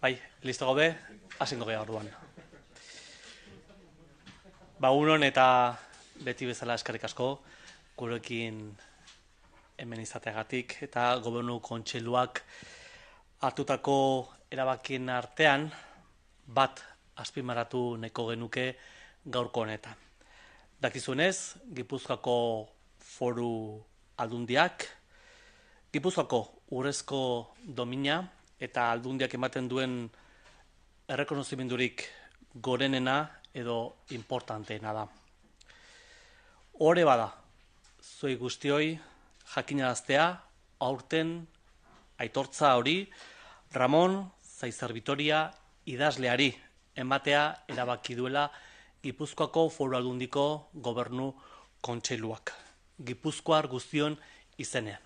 Bai, listo gaude, hasingo geha orduan. Unon eta beti bezala eskerrik asko, gurekin hemen izateagatik eta gobernu kontseiluak hartutako erabakien artean bat azpimarratu nahiko genuke gaurko honetan. Dakizunez, Gipuzkoako Foru Aldundiak, Gipuzkoako urrezko domina eta aldundiak ematen duen errekonozimendurik gorenena edo importanteena da. Hore bada, zuei guztioi jakinaraztea aurten aitortza hori Ramon Zaizar Vitoria idazleari ematea erabaki duela Gipuzkoako Foru Aldundiko Gobernu Kontseiluak, Gipuzkoar guztion izenean.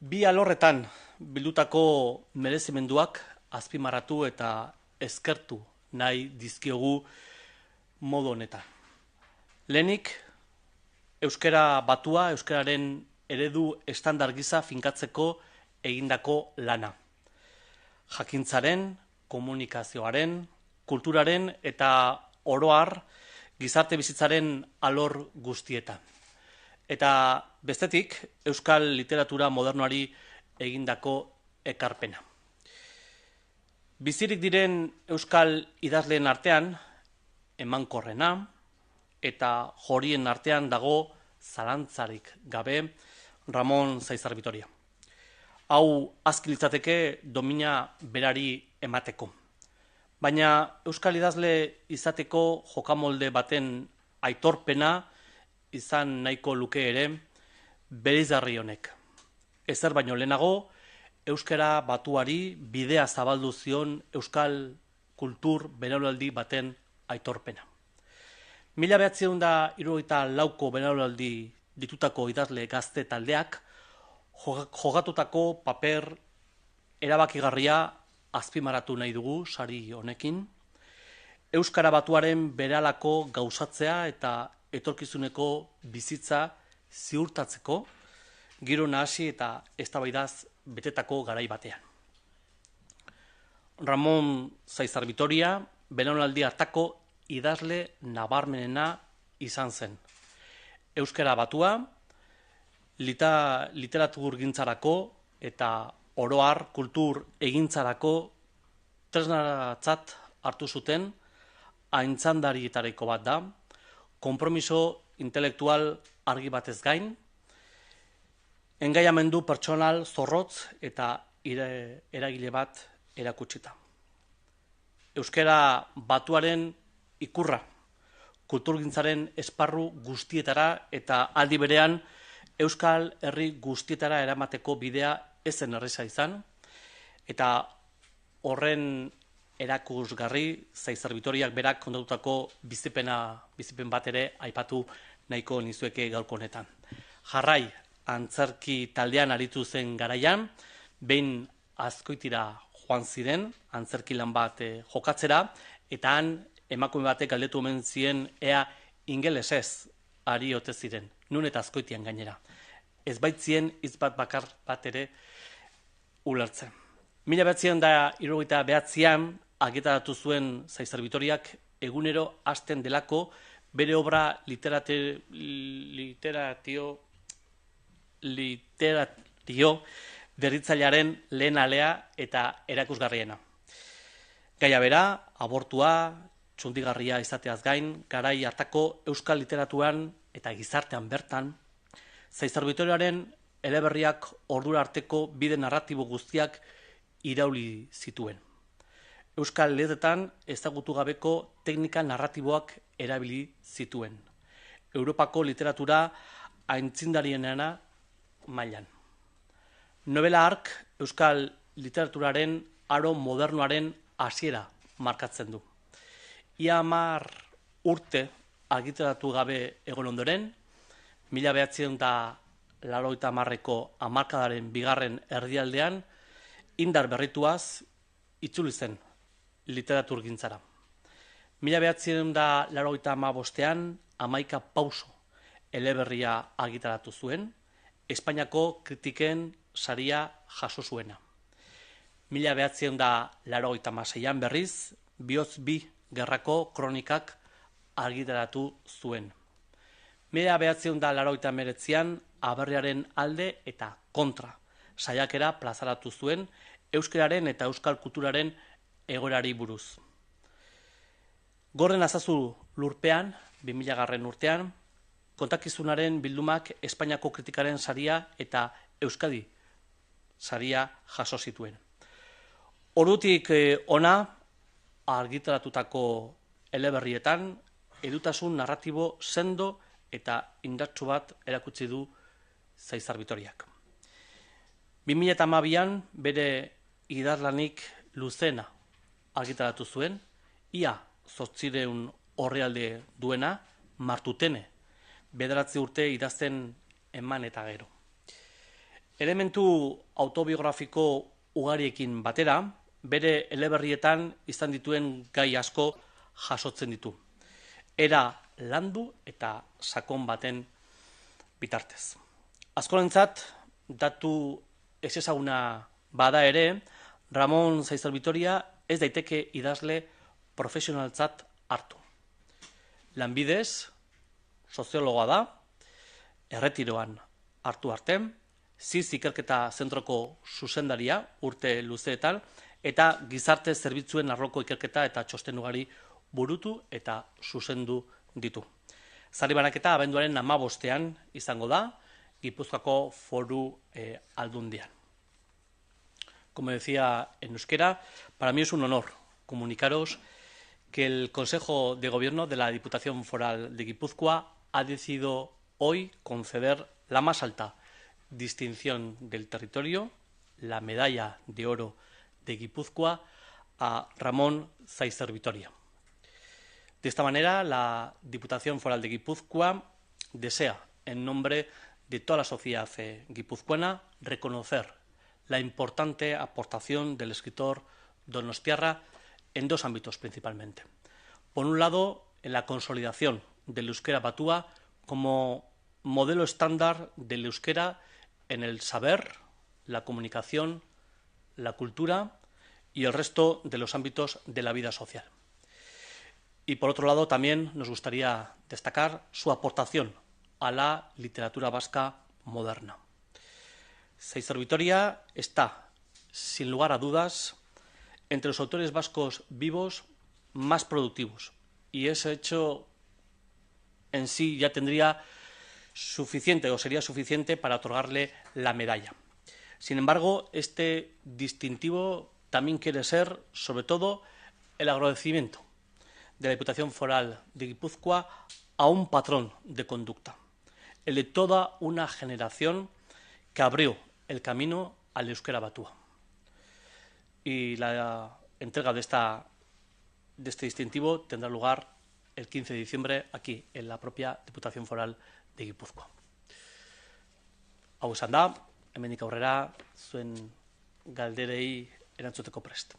Bi alorretan bildutako merezimenduak azpimarratu eta eskertu nahi dizkiogu modu honetan. Lehenik, euskara batua, euskararen eredu estandar gisa finkatzeko egindako lana. Jakintzaren, komunikazioaren, kulturaren eta oro har gizarte bizitzaren alor guztietan. Eta bestetik, euskal literatura modernoari egindako ekarpena. Bizirik diren euskal idazleen artean, emankorrena, eta jorien artean dago zalantzarik gabe Ramon Zaizar Vitoria. Hau azki litzateke domina berari emateko. Baina euskal idazle izateko jokamolde baten aitorpena izan nahiko luke ere bereizgarri honek. Ezer baino lehenago, euskara batuari bidea zabaldu zion euskal kultur belaunaldi baten aitorpena. 1974ko belaunaldi ditutako idazle gazte taldeak jogatutako paper erabakigarria azpimarratu nahi dugu sari honekin. Euskara batuaren beralako gauzatzea eta etorkizuneko bizitza ziurtatzeko giro nahasi eta eztabaidaz betetako garai batean. Ramon Zaizar Vitoria belaunaldi hartako idazle nabarmenena izan zen. Euskara batua literaturgintzarako eta oro har kultur egintzarako tresnatzat hartu zuten aintzandarietariko bat da, konpromiso intelektual argi batez gain, engaiamendu pertsonal zorrotz eta eragile bat erakutsita. Euskara batuaren ikurra, kulturgintzaren esparru guztietara eta aldi berean euskal herri guztietara eramateko bidea ezen erreza izan, eta horren erakusgarri Zaizar Vitoriak berak kontatutako bizipen bat ere aipatu nahiko nizueke gaurko honetan. Jarrai antzerki taldean aritu zen garaian, behin Azkoitira joan ziren, antzerki lan bat jokatzera, eta han emakume batek galdetu omen zien ea ingelesez ari ote ziren, nun eta Azkoitian gainera. Ez baitzien hitz bat bakar bat ere ulertzen. 1979an argitaratu zuen Zaizar Vitoriak egunero hasten delako bere obra literatio berritzailearen lehen alea eta erakusgarriena. Gaia bera, abortua, txundigarria izateaz gain, garai hartako euskal literaturan eta gizartean bertan, Zaizar Vitoriaren eleberriak ordura arteko bide narratibo guztiak irauli zituen. Euskal letretan ezagutu gabeko teknika narratiboak erabili zituen. Europako literatura aintzindarienena mailan. Novela hark euskal literaturaren aro modernoaren hasiera markatzen du. Ia 10 urte argitaratu gabe egon ondoren, 1980ko hamarkadaren bigarren erdialdean indar berrituaz itzuli zen literaturgintzara. 1985ean 11 pauso eleberria argitaratu zuen, Espainiako kritiken saria jaso zuena. 1986an berriz, Bihotz bi gerrako kronikak argitaratu zuen. 1989an Aberriaren alde eta kontra saiakera plazaratu zuen euskararen eta euskal kulturaren egoerari buruz. Gorden azazu lurpean, 2000 urtean, kontakizunaren bildumak Espainiako kritikaren saria eta Euskadi saria jaso zituen. Ordutik ona argitaratutako eleberrietan edutasun narratibo sendo eta indartsu bat erakutsi du Zaizar Bitoriak. 2012an bere idazlanik luzena argitaratu zuen, ia 800 orrialde duena, Martutene, 9 urte idazten eman eta gero. Elementu autobiografiko ugariekin batera, bere eleberrietan izan dituen gai asko jasotzen ditu. Era landu eta sakon baten bitartez. Askorentzat, datu ez ezaguna bada ere, Ramon Zaizar Bitoria ez daiteke idazle profesionaltzat hartu. Lanbidez, soziologoa da, erretiroan hartu arte, ZIZ ikerketa zentroko zuzendaria urte luzeetan, eta gizarte zerbitzuen arloko ikerketa eta txosten ugari burutu eta zuzendu ditu. Sari banaketa abenduaren 15ean izango da, Gipuzkoako Foru Aldundian. Como decía en euskera, para mí es un honor comunicaros que el Consejo de Gobierno de la Diputación Foral de Guipúzcoa ha decidido hoy conceder la más alta distinción del territorio, la Medalla de Oro de Guipúzcoa, a Ramón Zaizar Bitoria. De esta manera, la Diputación Foral de Guipúzcoa desea, en nombre de toda la sociedad guipuzcoana, reconocer la importante aportación del escritor donostiarra en dos ámbitos principalmente. Por un lado, en la consolidación del euskera batúa como modelo estándar del euskera en el saber, la comunicación, la cultura y el resto de los ámbitos de la vida social. Y por otro lado, también nos gustaría destacar su aportación a la literatura vasca moderna. Zaizar Bitoria está, sin lugar a dudas, entre los autores vascos vivos más productivos, y ese hecho en sí ya tendría suficiente o sería suficiente para otorgarle la medalla. Sin embargo, este distintivo también quiere ser, sobre todo, el agradecimiento de la Diputación Foral de Guipúzcoa a un patrón de conducta, el de toda una generación que abrió el camino al euskera batúa. Y la entrega de este distintivo tendrá lugar el 15 de diciembre aquí, en la propia Diputación Foral de Guipúzcoa. Hau esan da, hemendik aurrera zuen galderei erantzuteko prest.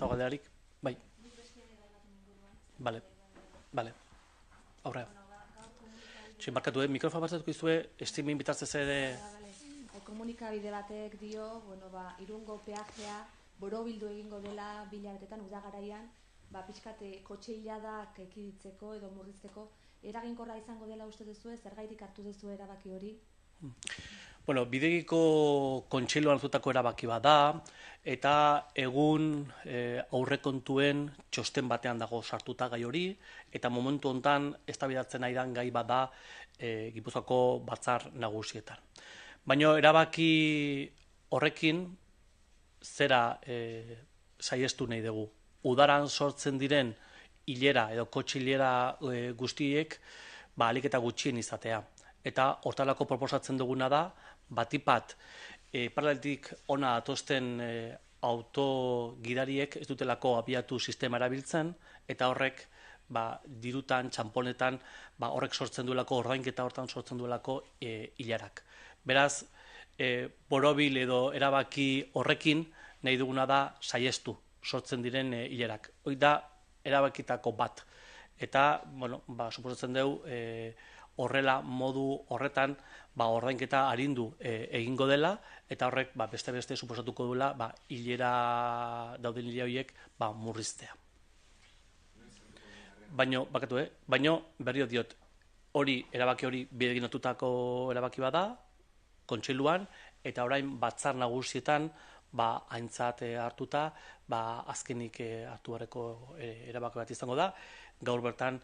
Zau galdearik? Bai. Bale. Aurrera. Txin barkatu, mikrofon batzatuko izue, streaming bitartez ere... Komunikabide batek dio, Irungo peajea borobildu egingo dela bilabetetan udagaraian, pixkate kotxe hiladak ekiditzeko edo murrizteko, eraginkorra izango dela uste duzu, zergaitik hartu duzu erabaki hori? Bidegiko kontseiluan hartutako erabaki bat da, eta egun aurrekontuen txosten batean dago sartuta gai hori, eta momentu hontan eztabaidatzen ari den gai bat da Gipuzkoako batzar nagusietan. Baina erabaki horrekin zera saihestu nahi dugu. Udaran sortzen diren hilera edo kotxe hilera guztiek ahalik eta gutxien izatea. Eta hortalako proposatzen duguna da, batipat paraletik ona atosten autogidariek ez dutelako abiatu sistema erabiltzen, eta horrek dirutan, txamponetan, horrek sortzen duelako, ordainketa hortan sortzen duelako hilarak. Beraz, borobil edo erabaki horrekin nahi duguna da saiestu sortzen diren hilarak. Hoi da erabakitako bat. Eta, suposatzen dugu, horrela modu horretan ordainketa arindu egingo dela, eta horrek beste suposatuko duela hilera dauden hila horiek murriztea. Baino berrio diot, erabaki hori bideginotutako erabaki bada, kontseiluan, eta orain batzar nagusietan aintzat hartuta, azkenik hartu beharreko erabaki bat izango da, gaur bertan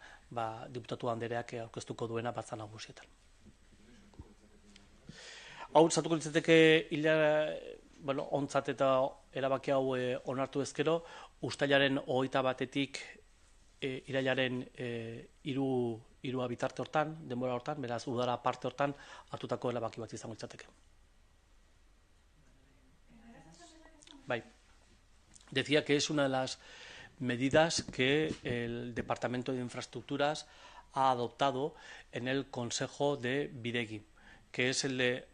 diputatu andereak aurkeztuko duena batzar nagusietan. Hau, zatuko litzateke ontzat eta erabaki hau onartu ezkero, uztailaren 21-etik irailaren 3 bitarte hortan, denbora hortan, beraz udara parte hortan hartutako erabaki bat izango litzateke. Bai. Decía que es una de las medidas que el Departamento de Infraestructuras ha adoptado en el Consejo de Bidegi, que es el de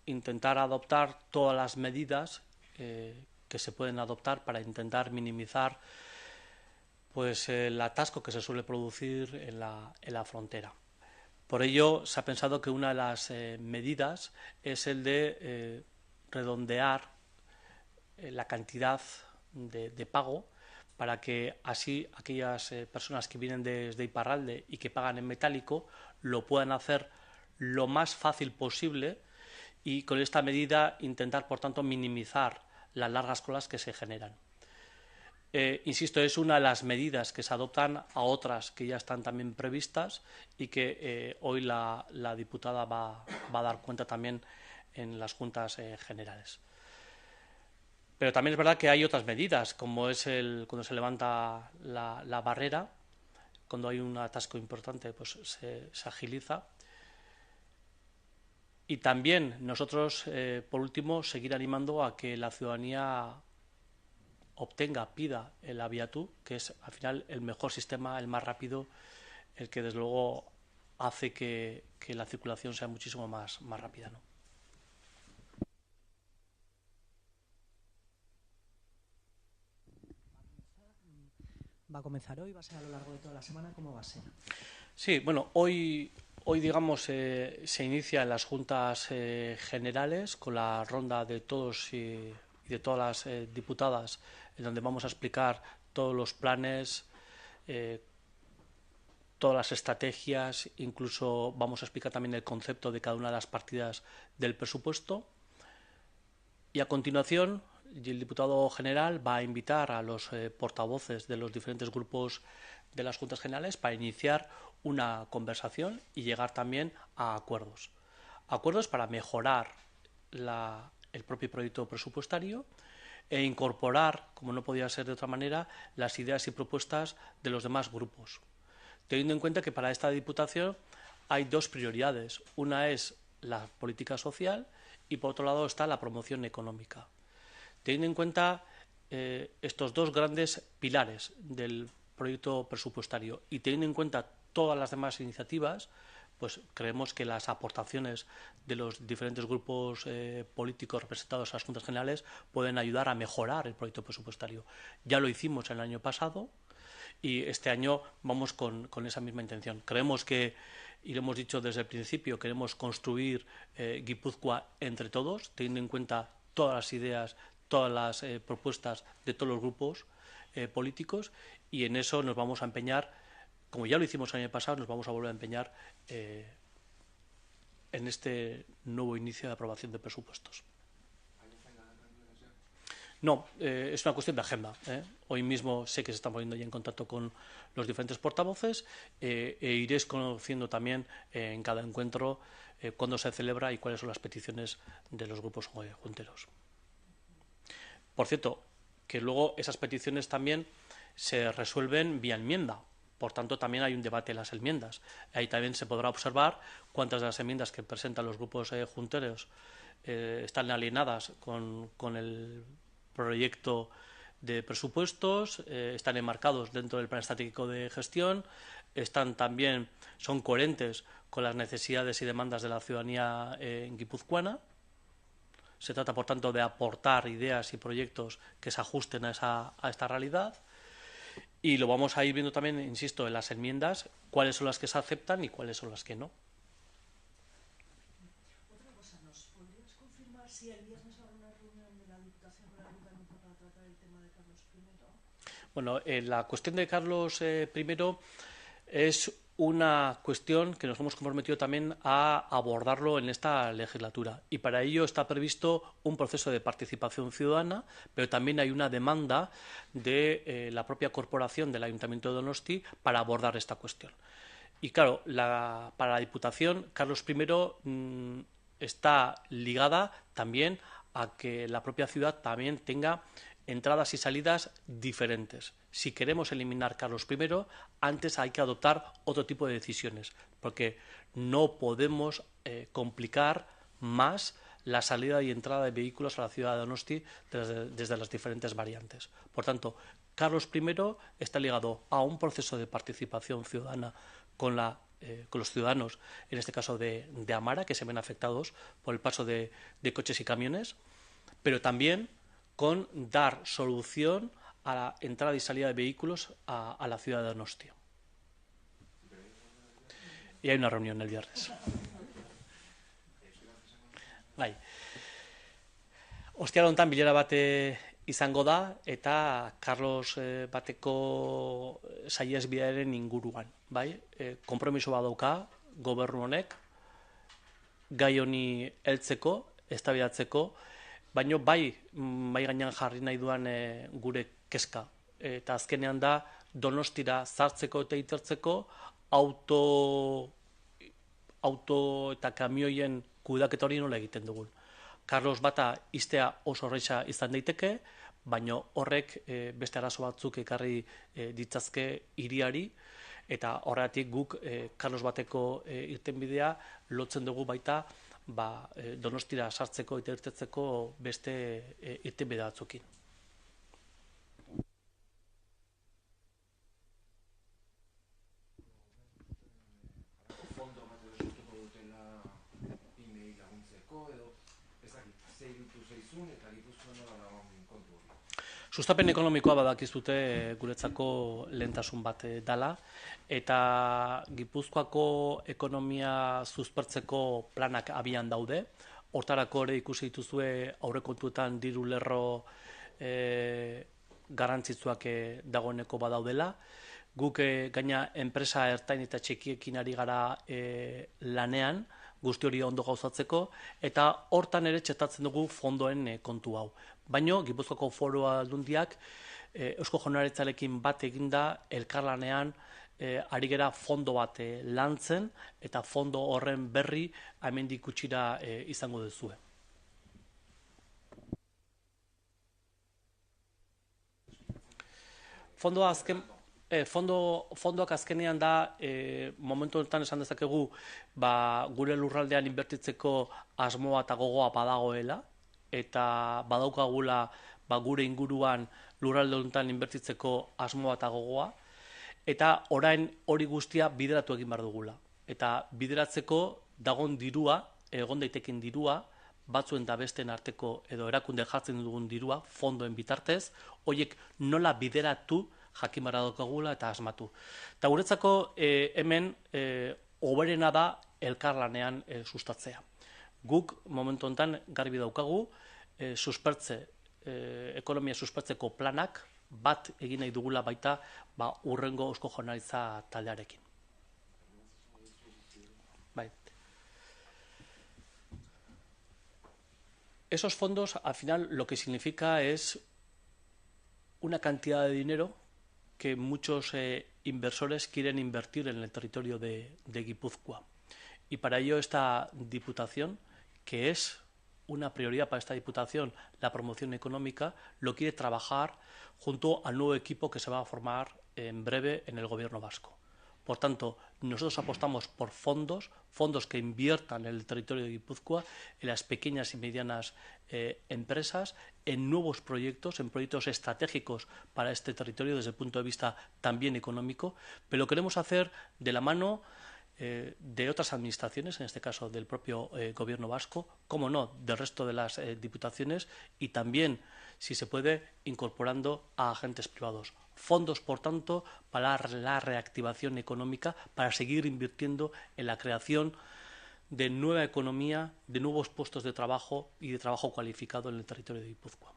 intentar adoptar todas las medidas que se pueden adoptar para intentar minimizar el atasco que se suele producir en la frontera. Por ello, se ha pensado que una de las medidas es el de redondear la cantidad de pago para que así aquellas personas que vienen desde Iparralde y que pagan en metálico lo puedan hacer lo más fácil posible y con esta medida intentar, por tanto, minimizar las largas colas que se generan. Insisto, es una de las medidas que se adoptan a otras que ya están también previstas y que hoy la diputada va a dar cuenta también en las juntas generales. Pero también es verdad que hay otras medidas, como es cuando se levanta la barrera, cuando hay un atasco importante, pues se agiliza. Y también nosotros, por último, seguir animando a que la ciudadanía pida el Abiatu, que es al final el mejor sistema, el más rápido, el que desde luego hace que la circulación sea muchísimo más rápida, ¿no? ¿Va a comenzar hoy? ¿Va a ser a lo largo de toda la semana? ¿Cómo va a ser? Sí, bueno, hoy digamos, se inicia en las juntas generales con la ronda de todos y de todas las diputadas, en donde vamos a explicar todos los planes, todas las estrategias, incluso vamos a explicar también el concepto de cada una de las partidas del presupuesto. Y a continuación, el diputado general va a invitar a los portavoces de los diferentes grupos de las juntas generales para iniciar una conversación y llegar también a acuerdos. Acuerdos para mejorar el propio proyecto presupuestario e incorporar, como no podía ser de otra manera, las ideas y propuestas de los demás grupos. Teniendo en cuenta que para esta diputación hay dos prioridades. Una es la política social y por otro lado está la promoción económica. Teniendo en cuenta estos dos grandes pilares del proyecto presupuestario y teniendo en cuenta todas las demás iniciativas, pues creemos que las aportaciones de los diferentes grupos políticos representados en las Juntas Generales pueden ayudar a mejorar el proyecto presupuestario. Ya lo hicimos el año pasado y este año vamos con esa misma intención. Creemos que, y lo hemos dicho desde el principio, queremos construir Guipúzcoa entre todos, teniendo en cuenta todas las ideas, todas las propuestas de todos los grupos políticos, y en eso nos vamos a empeñar, como ya lo hicimos el año pasado, nos vamos a volver a empeñar en este nuevo inicio de aprobación de presupuestos. No, es una cuestión de agenda. Hoy mismo sé que se están poniendo ya en contacto con los diferentes portavoces e iréis conociendo también en cada encuentro cuándo se celebra y cuáles son las peticiones de los grupos junteros. Por cierto, que luego esas peticiones también se resuelven vía enmienda. Por tanto, también hay un debate en las enmiendas. Ahí también se podrá observar cuántas de las enmiendas que presentan los grupos junteros están alineadas con el proyecto de presupuestos, están enmarcados dentro del plan estratégico de gestión, son coherentes con las necesidades y demandas de la ciudadanía guipuzcoana. Se trata, por tanto, de aportar ideas y proyectos que se ajusten a esta realidad. Y lo vamos a ir viendo también, insisto, en las enmiendas, cuáles son las que se aceptan y cuáles son las que no. Otra cosa, ¿nos podrías confirmar si el viernes habrá una reunión de la Diputación con el Ayuntamiento para tratar el tema de Carlos I? Bueno, la cuestión de Carlos I es una cuestión que nos hemos comprometido también a abordarlo en esta legislatura, y para ello está previsto un proceso de participación ciudadana, pero también hay una demanda de la propia corporación del Ayuntamiento de Donosti para abordar esta cuestión. Y claro, para la Diputación, Carlos I está ligada también a que la propia ciudad también tenga entradas y salidas diferentes. Si queremos eliminar Carlos I, antes hay que adoptar otro tipo de decisiones, porque no podemos complicar más la salida y entrada de vehículos a la ciudad de Donosti desde las diferentes variantes. Por tanto, Carlos I está ligado a un proceso de participación ciudadana con los ciudadanos, en este caso de Amara, que se ven afectados por el paso de coches y camiones, pero también con dar solución a la entrada y salida de vehículos a la ciudad de Donosti. Y hay una reunión el viernes. Bai. Ostiral honetan bilera bat izango da, eta Carlos bateko saihesbidearen inguruan. Bai? Konpromiso bat dauka gobernu honek, gai honi heltzeko, eztabaidatzeko, baina bai gainean jarri nahi duan gure kezka. Eta azkenean da Donostira sartzeko eta itertzeko auto eta kamioien kudeaketa hori nola egiten dugun. Carlos bata ixtea oso erraza izan daiteke, baina horrek beste arazo batzuk ekarri ditzazke hiriari, eta horregatik guk Carlos bateko irtenbidea lotzen dugu baita Donostira sartzeko eta irtetzeko beste irtenbide batzukin. Sustapen ekonomikoa badakizute guretzako lehentasun bat dala, eta Gipuzkoako ekonomia suspertzeko planak abian daude. Hortarako ere ikusi dituzue aurrekontuetan diru lerro garrantzitsuak dagoeneko badaudela. Guk gaina enpresa ertain eta txikiekin ari gara lanean, guzti hori ondo gauzatzeko, eta hortan ere txertatzen dugu fondoen kontu hau. Baina Gipuzkoako Foru Aldundiak Eusko Jaurlaritzarekin bat eginda elkarlanean ari gera fondo bat lantzen, eta fondo horren berri hemendik gutxira izango duzue. Fondoak azkenean da, momentu honetan esan dezakegu, gure lurraldean inbertitzeko asmoa eta gogoa badagoela, eta badaukagula gure inguruan lurralde honetan inbertitzeko asmoa eta gogoa, eta orain hori guztia bideratu egin behar dugula. Eta bideratzeko dagon dirua, egon daiteken dirua, batzuen da besteen arteko edo erakunde jartzen dugun dirua, fondoen bitartez, horiek nola bideratu jakin behar daukagula eta asmatu. Eta guretzako hemen hoberena da elkarlanean sustatzea. Guk momentu honetan garbi daukagu, ekonomia suspertzeko planak bat egin nahi dugula baita hurrengo Eusko Jaurlaritza taldearekin. Esos fondos, al final, lo que significa es una cantidad de dinero que muchos inversores quieren invertir en el territorio de Guipúzcoa. Y para ello esta Diputación, que es una prioridad para esta Diputación, la promoción económica, lo quiere trabajar junto al nuevo equipo que se va a formar en breve en el Gobierno vasco. Por tanto, nosotros apostamos por fondos que inviertan en el territorio de Guipúzcoa, en las pequeñas y medianas empresas, en nuevos proyectos, en proyectos estratégicos para este territorio desde el punto de vista también económico, pero lo queremos hacer de la mano de otras administraciones, en este caso del propio Gobierno vasco, como no, del resto de las diputaciones y también, si se puede, incorporando a agentes privados. Fondos, por tanto, para la reactivación económica, para seguir invirtiendo en la creación de nueva economía, de nuevos puestos de trabajo y de trabajo cualificado en el territorio de Guipúzcoa.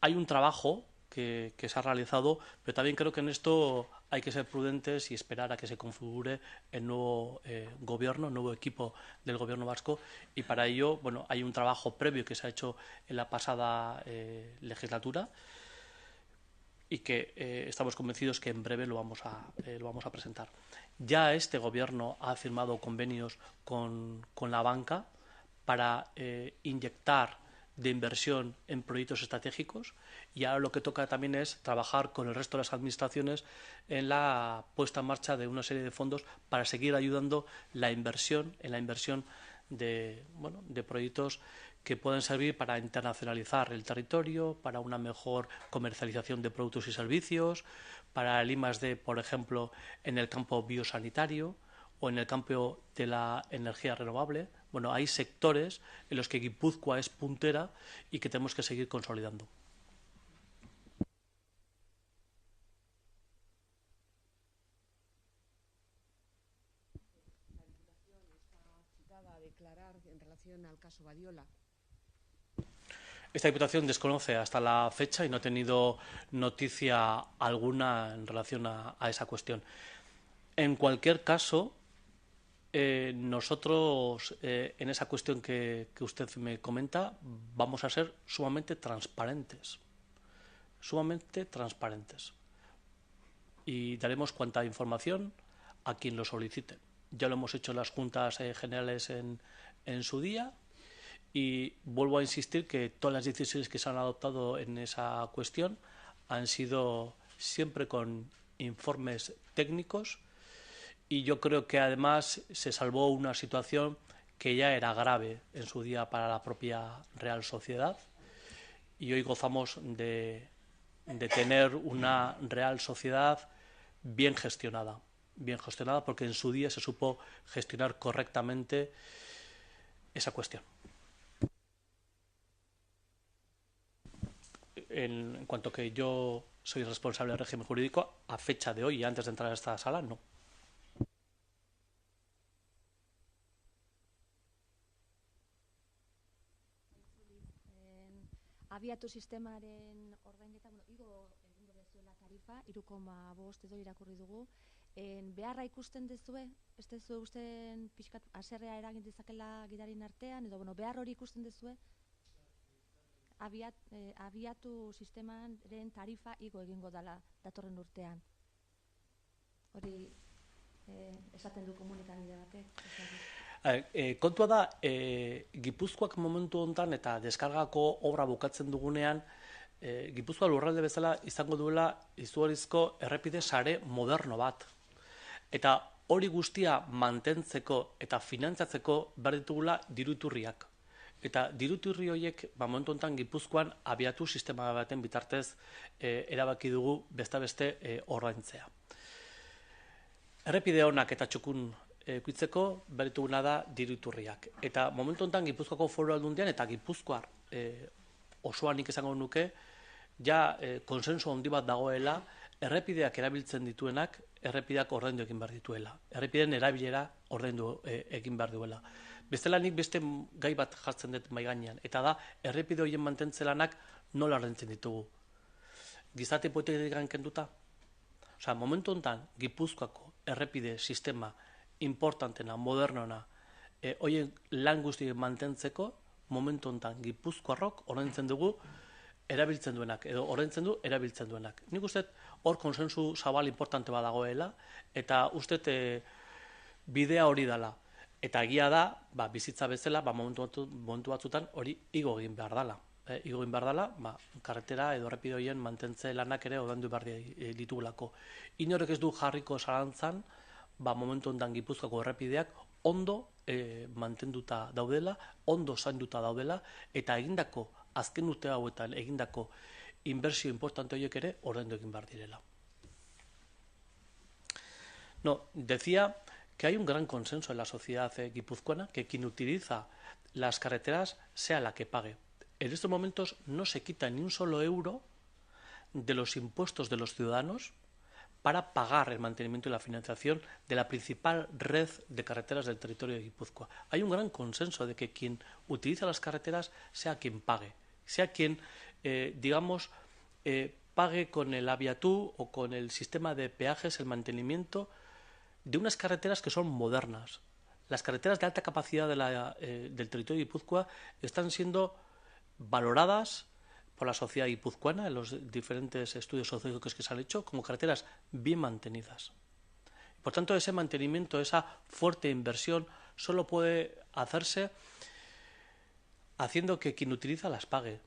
Hay un trabajo que se ha realizado, pero también creo que en esto hay que ser prudentes y esperar a que se configure el nuevo gobierno, el nuevo equipo del Gobierno vasco, y para ello, bueno, hay un trabajo previo que se ha hecho en la pasada legislatura y que estamos convencidos que en breve lo vamos a presentar. Ya este Gobierno ha firmado convenios con la banca para inyectar de inversión en proyectos estratégicos, y ahora lo que toca también es trabajar con el resto de las administraciones en la puesta en marcha de una serie de fondos para seguir ayudando en la inversión de proyectos que pueden servir para internacionalizar el territorio, para una mejor comercialización de productos y servicios, para el I+D, por ejemplo, en el campo biosanitario o en el campo de la energía renovable. Bueno, hay sectores en los que Guipúzcoa es puntera y que tenemos que seguir consolidando. La Diputación está citada a declarar en relación al caso Badiola. Esta Diputación desconoce hasta la fecha y no ha tenido noticia alguna en relación a esa cuestión. En cualquier caso, nosotros en esa cuestión que usted me comenta vamos a ser sumamente transparentes, y daremos cuanta información a quien lo solicite. Ya lo hemos hecho en las juntas generales en su día, y vuelvo a insistir que todas las decisiones que se han adoptado en esa cuestión han sido siempre con informes técnicos. Y yo creo que además se salvó una situación que ya era grave en su día para la propia Real Sociedad, y hoy gozamos de tener una Real Sociedad bien gestionada, porque en su día se supo gestionar correctamente esa cuestión. En cuanto que yo soy responsable del régimen jurídico, a fecha de hoy y antes de entrar a esta sala, no. Abiatu sistemaren ordainketa, igo egingo dezuela tarifa, 3,5 edo irakurri dugu. Beharra ikusten dezue, ez dezue usten pixkat haserrea eragin dezakela gidarien artean, edo behar hori ikusten dezue? Abiatu sistemaren tarifa igo egingo dela datorren urtean. Hori esaten du komunikabide batek. Kontua da, Gipuzkoak momentu honetan eta deskargako obra bukatzen dugunean, Gipuzkoa lurralde bezala izango duela izugarrizko errepide sare moderno bat. Eta hori guztia mantentzeko eta finantzatzeko behar ditugula diruiturriak. Eta diruiturri horiek momentu honetan Gipuzkoan abiatu sistema baten bitartez erabaki dugu beste ordaintzea. Errepide honak eta txukun ekuitzeko berituguna da diruiturriak. Eta momentu honetan Gipuzkoako Foru Aldundian eta Gipuzkoar osoan nik esango nuke, ja konsensu handi bat dagoela, errepideak erabiltzen dituenak, errepideak ordaindu egin behar dituela. Errepideen erabilera ordaindu egin behar duela. Bestela nik beste gai bat jartzen dut mahai gainean, eta da, errepide horien mantentzelanak nola ordaintzen ditugu. Gizarte hipotekan kenduta? Osea, momentu honetan Gipuzkoako errepide sistema importantena, modernona, horien lan guztien mantentzeko, momentu honetan Gipuzkoarrok ordaintzen dugu erabiltzen duenak, edo ordaintzen du erabiltzen duenak. Nik uste hor konsensu zabal importante bat dagoela, eta uste bidea hori dela. Eta egia da, bizitza bezala, momentu batzutan hori igo egin behar dela. Igo egin behar dela, karretera edo errepide horien mantentze lanak ere ordaindu behar ditugulako. Inorek ez du jarriko zalantzan, momentu honetan Gipuzkoako errepideak ondo mantenduta daudela, ondo zainduta daudela, eta egindako, azken urte hauetan egindako inbertsio importante horiek ere ordaindu egin behar direla. No, decía que hay un gran consenso en la sociedad guipuzcoana que quien utiliza las carreteras sea la que pague. En estos momentos no se quita ni un solo euro de los impuestos de los ciudadanos para pagar el mantenimiento y la financiación de la principal red de carreteras del territorio de Guipúzcoa. Hay un gran consenso de que quien utiliza las carreteras sea quien pague, sea quien, pague con el Abiatú o con el sistema de peajes el mantenimiento de unas carreteras que son modernas. Las carreteras de alta capacidad del territorio de Guipúzcoa están siendo valoradas por la sociedad guipuzcoana en los diferentes estudios sociológicos que se han hecho como carreteras bien mantenidas. Por tanto, ese mantenimiento, esa fuerte inversión, solo puede hacerse haciendo que quien utiliza las pague.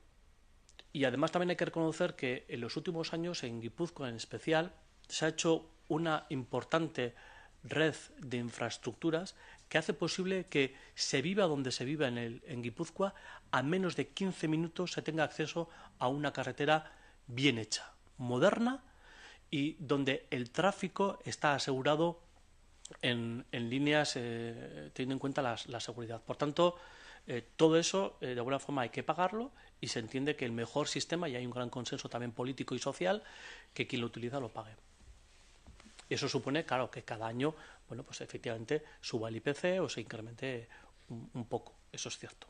Y además también hay que reconocer que en los últimos años, en Guipúzcoa en especial, se ha hecho una importante red de infraestructuras que hace posible que se viva donde se viva en Guipúzcoa, a menos de 15 minutos se tenga acceso a una carretera bien hecha, moderna y donde el tráfico está asegurado en líneas teniendo en cuenta la seguridad. Por tanto, todo eso de alguna forma hay que pagarlo y se entiende que el mejor sistema, y hay un gran consenso también político y social, que quien lo utiliza lo pague. Eso supone, claro, que cada año, bueno, pues efectivamente suba el IPC o se incremente un poco, eso es cierto.